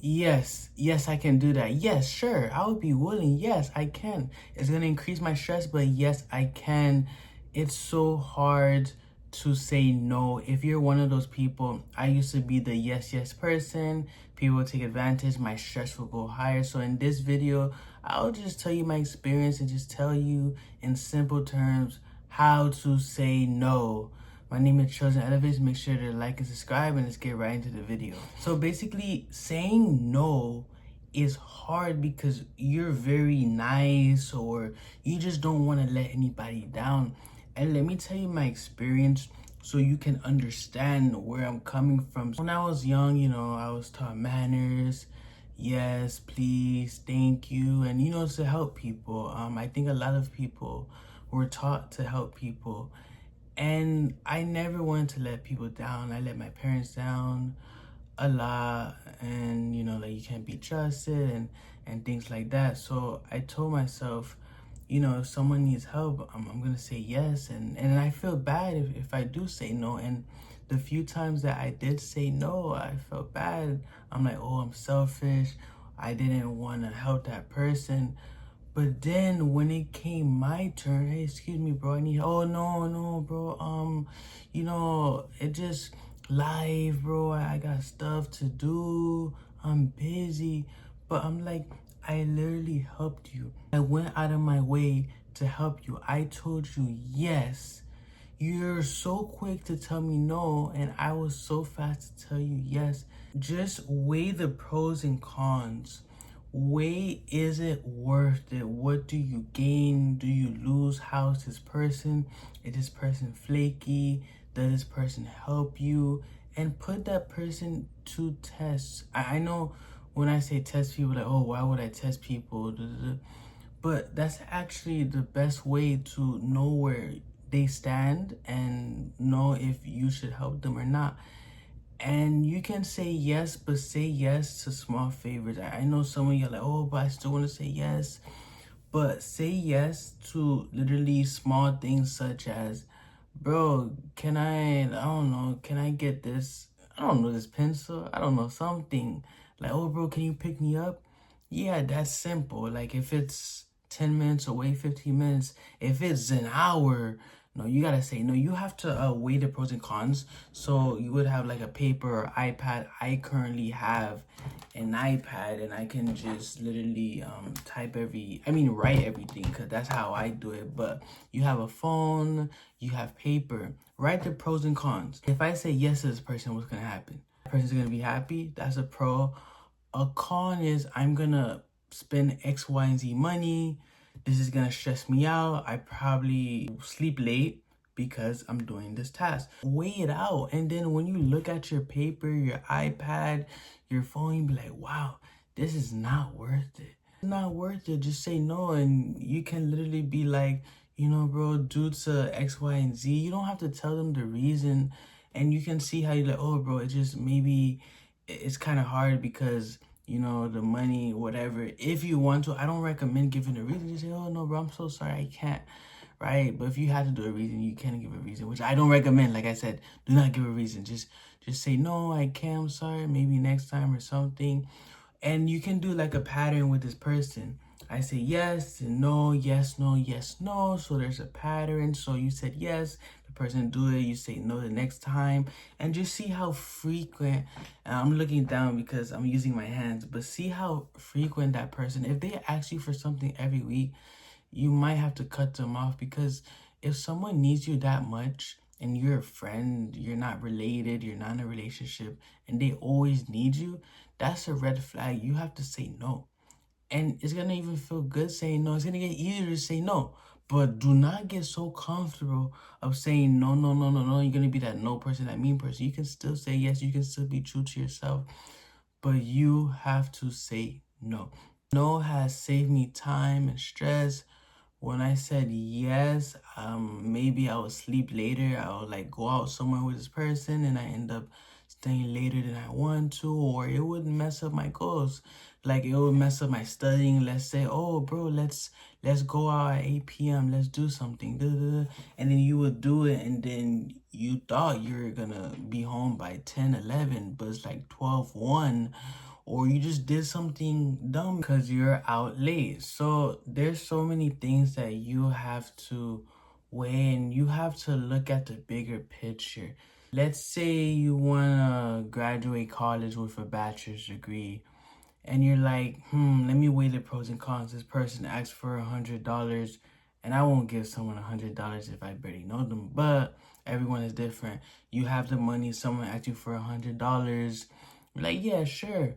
Yes, I can do that. Yes, sure, I would be willing. Yes, I can. It's gonna increase my stress, but yes, I can. It's so hard to say no. If you're one of those people, I used to be the yes person. People would take advantage, my stress will go higher. So in this video, I'll just tell you my experience and just tell you in simple terms how to say no. My name is Chosen Elevates. Make sure to like and subscribe, and let's get right into the video. So basically, saying no is hard because you're very nice or you just don't want to let anybody down. And let me tell you my experience so you can understand where I'm coming from. When I was young, I was taught manners, yes, please, thank you, and to help people. I think a lot of people were taught to help people, and I never wanted to let people down. I let my parents down a lot, and like you can't be trusted and things like that. So I told myself, if someone needs help, I'm gonna say yes, and I feel bad if I do say no. And the few times that I did say no, I felt bad. I'm like, oh, I'm selfish. I didn't want to help that person. But then when it came my turn, hey, excuse me, bro, I need, oh, no, bro, it just live, bro, I got stuff to do, I'm busy. But I'm like, I literally helped you. I went out of my way to help you. I told you yes. You're so quick to tell me no, and I was so fast to tell you yes. Just weigh the pros and cons. Weigh, is it worth it? What do you gain? Do you lose? How's this person? Is this person flaky? Does this person help you? And put that person to tests. I know when I say test people, like, oh, why would I test people? But that's actually the best way to know where they stand and know if you should help them or not. And you can say yes, but say yes to small favors. I know some of you are like, oh, but I still want to say yes. But say yes to literally small things such as, bro, I don't know, can I get this? I don't know, this pencil? I don't know, something. Like, oh, bro, can you pick me up? Yeah, that's simple. Like, if it's 10 minutes away, 15 minutes, if it's an hour, no, you gotta say no. You have to weigh the pros and cons. So you would have like a paper or iPad. I currently have an iPad, and I can just literally write everything, because that's how I do it. But you have a phone, you have paper. Write the pros and cons. If I say yes to this person, what's gonna happen? That person's gonna be happy. That's a pro. A con is I'm gonna spend X, Y, and Z money. This is gonna stress me out. I probably sleep late because I'm doing this task. Weigh it out. And then when you look at your paper, your iPad, your phone, you be like, wow, this is not worth it. It's not worth it. Just say no. And you can literally be like, bro, due to X, Y, and Z, you don't have to tell them the reason. And you can see how you're like, oh, bro, it just maybe it's kind of hard because the money, whatever. If you want to, I don't recommend giving a reason. You say, oh no, bro, I'm so sorry, I can't, right? But if you had to do a reason, you can give a reason, which I don't recommend. Like I said, do not give a reason. Just say, no, I can't, I'm sorry, maybe next time or something. And you can do like a pattern with this person. I say yes and no, yes, no, yes, no. So there's a pattern. So you said yes, the person do it, you say no the next time. And just see how frequent, and I'm looking down because I'm using my hands, but see how frequent that person, if they ask you for something every week, you might have to cut them off. Because if someone needs you that much and you're a friend, you're not related, you're not in a relationship, and they always need you, that's a red flag. You have to say no. And it's gonna even feel good saying no. It's gonna get easier to say no. But do not get so comfortable of saying no, no, no, no, no. You're gonna be that no person, that mean person. You can still say yes, you can still be true to yourself, but you have to say no. No has saved me time and stress. When I said yes, maybe I would sleep later. I would like go out somewhere with this person, and I end up staying later than I want to, or it would mess up my goals. Like it would mess up my studying. Let's say, oh, bro, let's go out at 8 p.m. Let's do something. Duh, duh, duh. And then you would do it, and then you thought you were gonna be home by 10, 11, but it's like 12, 1. or you just did something dumb because you're out late. So there's so many things that you have to weigh, and you have to look at the bigger picture. Let's say you want to graduate college with a bachelor's degree, and you're like, let me weigh the pros and cons. This person asked for $100, and I won't give someone $100 if I barely know them, but everyone is different. You have the money, someone asks you for $100, you're like, yeah, sure.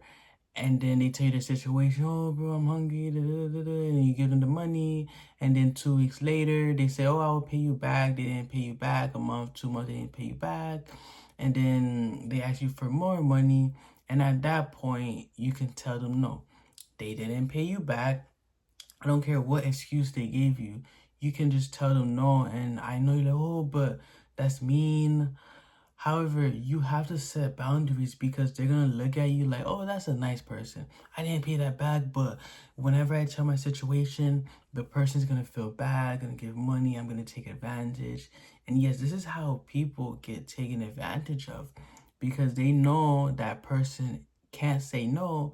And then they tell you the situation, oh, bro, I'm hungry, da, da, da, da, and you give them the money. And then 2 weeks later, they say, oh, I will pay you back. They didn't pay you back. A month, 2 months, they didn't pay you back. And then they ask you for more money. And at that point, you can tell them, no, they didn't pay you back. I don't care what excuse they gave you. You can just tell them no. And I know you're like, oh, but that's mean. However, you have to set boundaries because they're going to look at you like, oh, that's a nice person. I didn't pay that back, but whenever I tell my situation, the person's going to feel bad, going to give money, I'm going to take advantage. And yes, this is how people get taken advantage of because they know that person can't say no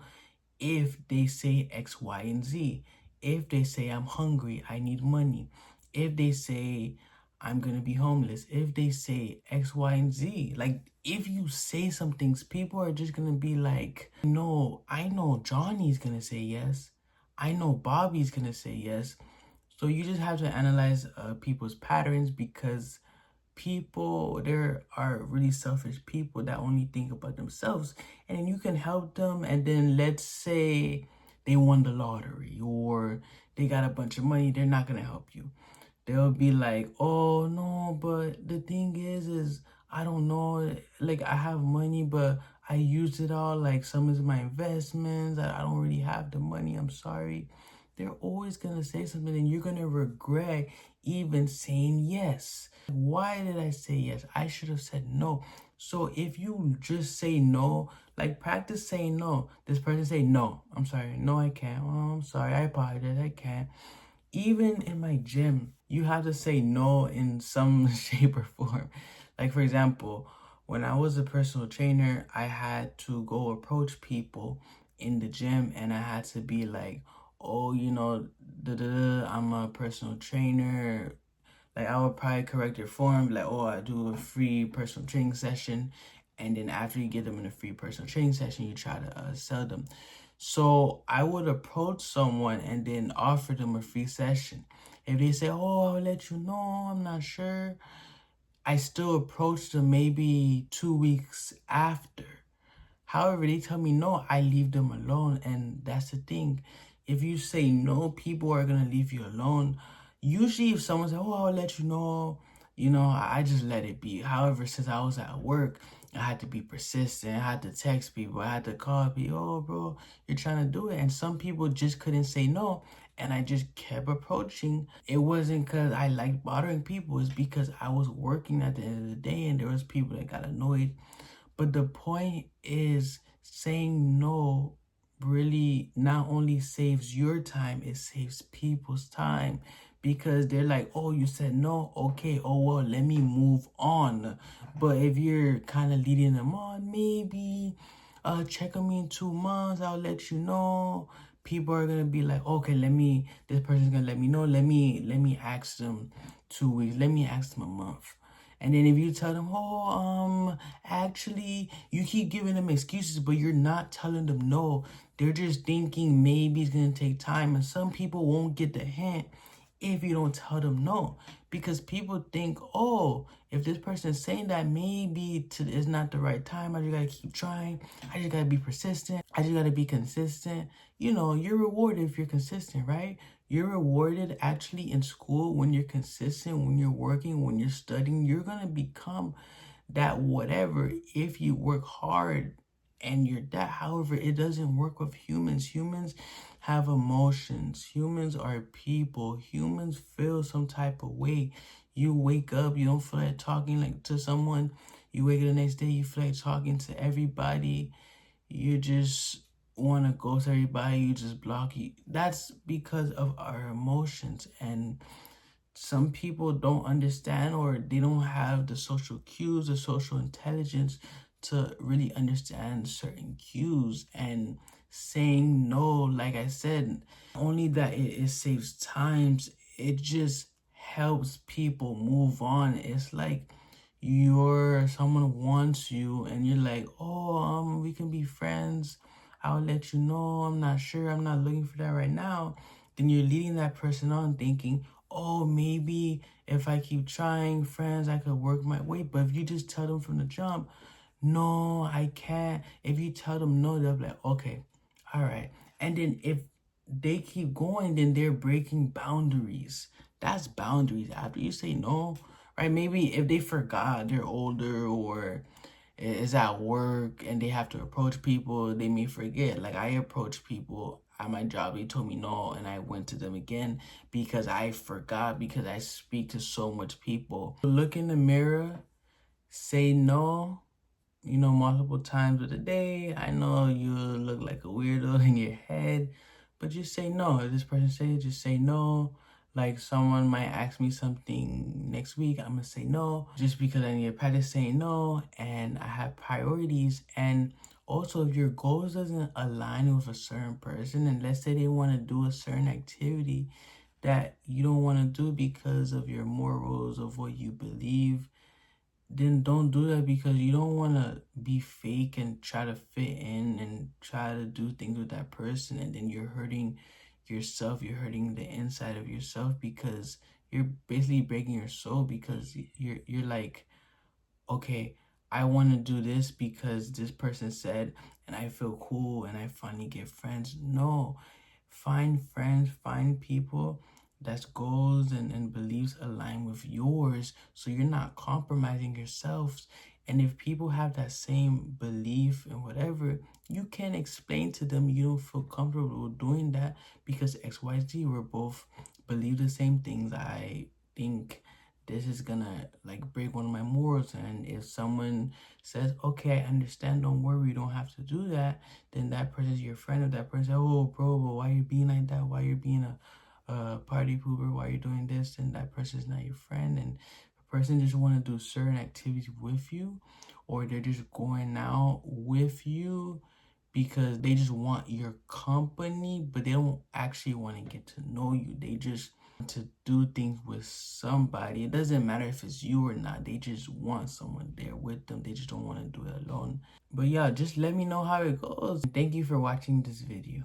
if they say X, Y, and Z. If they say, I'm hungry, I need money. If they say, I'm gonna be homeless. If they say X, Y, and Z, like if you say some things, people are just gonna be like, no, I know Johnny's gonna say yes. I know Bobby's gonna say yes. So you just have to analyze people's patterns because there are really selfish people that only think about themselves, and then you can help them. And then let's say they won the lottery or they got a bunch of money, they're not gonna help you. They'll be like, oh no, but the thing is I don't know, like I have money, but I used it all, like some of my investments. I don't really have the money, I'm sorry. They're always gonna say something and you're gonna regret even saying yes. Why did I say yes? I should have said no. So if you just say no, like practice saying no. This person say, no, I'm sorry, no, I can't. Oh, I'm sorry, I apologize, I can't. Even in my gym, you have to say no in some shape or form. Like, for example, when I was a personal trainer, I had to go approach people in the gym and I had to be like, oh, I'm a personal trainer. Like, I would probably correct their form, like, oh, I do a free personal training session. And then after you get them in a free personal training session, you try to sell them. So I would approach someone and then offer them a free session. If they say, oh, I'll let you know, I'm not sure, I still approach them maybe 2 weeks after. However, they tell me no, I leave them alone. And that's the thing. If you say no, people are going to leave you alone. Usually if someone says, oh, I'll let you know, I just let it be. However, since I was at work, I had to be persistent. I had to text people. I had to call people. Oh, bro, you're trying to do it. And some people just couldn't say no. And I just kept approaching. It wasn't because I liked bothering people. It's because I was working at the end of the day and there was people that got annoyed. But the point is saying no really not only saves your time, it saves people's time because they're like, oh, you said no, okay, oh well, let me move on. But if you're kind of leading them on, maybe check on me in 2 months, I'll let you know. People are gonna be like, okay, this person's gonna let me know, let me ask them 2 weeks, let me ask them a month. And then if you tell them, oh, actually, you keep giving them excuses, but you're not telling them no. They're just thinking maybe it's going to take time. And some people won't get the hint if you don't tell them no. Because people think, oh, if this person is saying that, maybe it's not the right time. I just got to keep trying. I just got to be persistent. I just got to be consistent. You're rewarded if you're consistent, right? You're rewarded actually in school when you're consistent, when you're working, when you're studying. You're going to become that whatever if you work hard and you're that. However, it doesn't work with humans. Humans have emotions. Humans are people. Humans feel some type of way. You wake up, you don't feel like talking like to someone. You wake up the next day, you feel like talking to everybody. You just want to ghost everybody, you just block you. That's because of our emotions. And some people don't understand, or they don't have the social cues, the social intelligence to really understand certain cues and saying no. Like I said, only that it saves times, it just helps people move on. It's like someone wants you and you're like, oh, we can be friends, I'll let you know, I'm not sure, I'm not looking for that right now. Then you're leading that person on thinking, oh, maybe if I keep trying, friends, I could work my way. But if you just tell them from the jump, no, I can't. If you tell them no, they'll be like, okay, all right. And then if they keep going, then they're breaking boundaries. That's boundaries. After you say no, right? Maybe if they forgot, they're older, or is at work and they have to approach people, they may forget. Like I approached people at my job, they told me no, and I went to them again because I forgot, because I speak to so much people. Look in the mirror, say no, multiple times of the day. I know you look like a weirdo in your head, but just say no. If this person says, just say no. Like someone might ask me something next week, I'm gonna say no, just because I need to practice saying no, and I have priorities. And also, if your goals doesn't align with a certain person, and let's say they want to do a certain activity that you don't want to do because of your morals, of what you believe, then don't do that, because you don't want to be fake and try to fit in and try to do things with that person, and then you're hurting yourself, you're hurting the inside of yourself, because you're basically breaking your soul, because you're like, okay, I want to do this because this person said, and I feel cool and I finally get friends. No, find friends, find people that's goals and beliefs align with yours, so you're not compromising yourselves. And if people have that same belief and whatever, you can explain to them you don't feel comfortable doing that because XYZ, we're both believe the same things. I think this is gonna like break one of my morals. And if someone says, okay, I understand, don't worry, you don't have to do that, then that person's your friend. If that person says, oh bro, but why you being like that, why you're being a party pooper, why you're doing this, then that person's not your friend. And the person just want to do certain activities with you, or they're just going out with you because they just want your company, but they don't actually want to get to know you. They just want to do things with somebody. It doesn't matter if it's you or not. They just want someone there with them. They just don't want to do it alone. But yeah, just let me know how it goes. Thank you for watching this video.